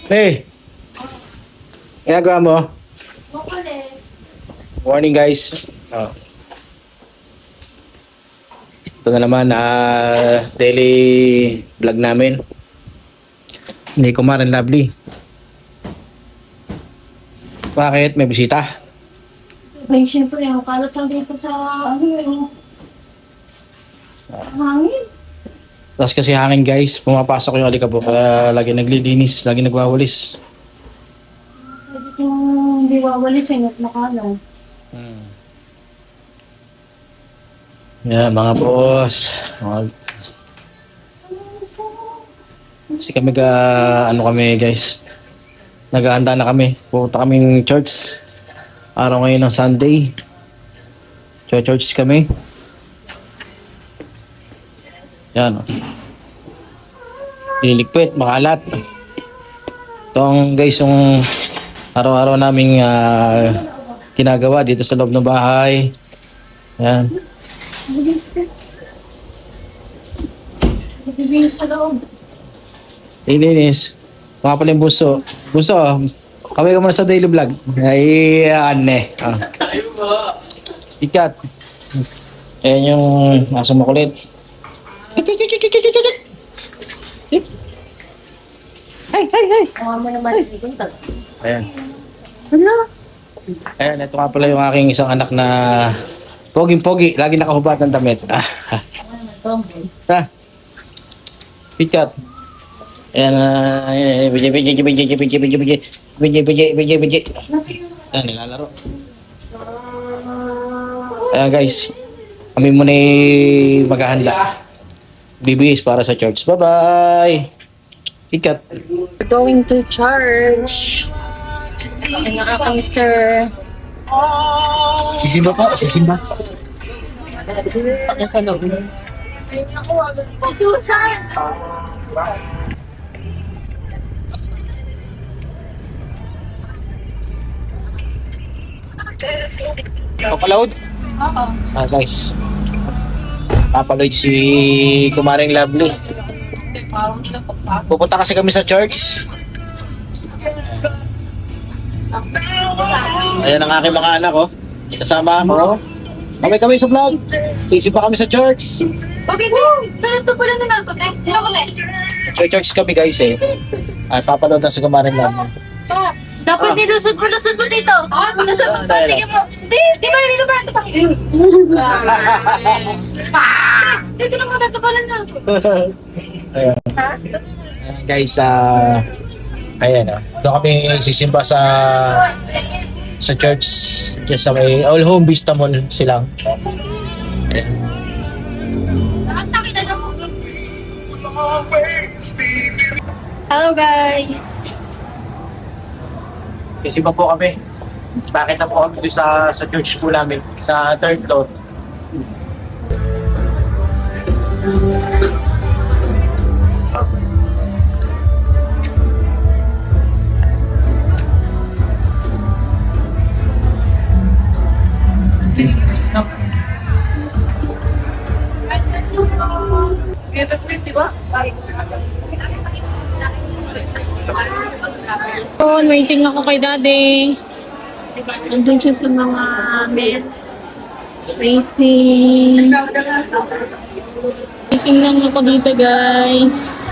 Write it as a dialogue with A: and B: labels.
A: Hey, ginagawa mo?
B: Makulis.
A: Morning guys. Oh. Ito na naman, daily vlog namin. Hindi ko marin lovely. Bakit? May bisita?
B: May siyempre, ang kalat lang dito sa ano yun. Hangin.
A: Tapos kasi hangin guys, pumapasok yung alikabok. Kaya lagi naglilinis, lagi nagwawalis.
B: Pwede itong hindi wawalisin at makalang.
A: Yan mga boss. Kasi kami ano kami guys. Naghahanda na kami. Pupunta kaming church. Araw ngayon ng Sunday. Church kami. Yan. Liligpit, makalat. Itong guys yung araw-araw naming ginagawa dito sa loob ng bahay. Yan.
B: Bibigyan sa loob.
A: Ininis. Mga pala yung buso. Buso, kami ka muna sa daily vlog. Ay, ane. Ikat. Ayan yung aso makulit. Hay.
B: Mga mo naman dito.
A: Ayan.
B: Ano?
A: Ayan, ito nga pala yung aking isang anak na poging-pogi. Lagi nakahubad ng damit. Ikat. Ayan, biji. Ayan, nilalaro. Ayan guys, kami muna maghahanda. Bibis para sa church. Bye-bye! Ikat.
B: We're going to church. Ano ka, Mr.
A: Sisimba po, sisimba.
B: Sa loob. Susan!
A: Papaload?
B: Oo.
A: Guys. Papaload si Kumaring Lovely. Pupunta kasi kami sa church. Ayan ang aking mga anak, oh. Kasama ako. Kami sa vlog. Sisimba kami sa church.
B: Okay, ito pala na nato, eh. Tira ko, eh.
A: Sa church kami guys eh. Ay, papaload na si Kumaring Lovely.
B: Dapat nilusod mo dito. Lusod mo, tingin mo. Di ba, dito ba? Dito na mo, dito pala na.
A: Ayan. Guys, ayan doon kami sisimba sa church just sa may All Home Vista Mall silang. Ayan.
B: Hello guys.
A: Sisimba po kami. Bakit na po kami doon sa church po namin sa third floor.
B: Waiting ako kay daddy. Nandun siya sa mga meds. Waiting lang ako dito guys.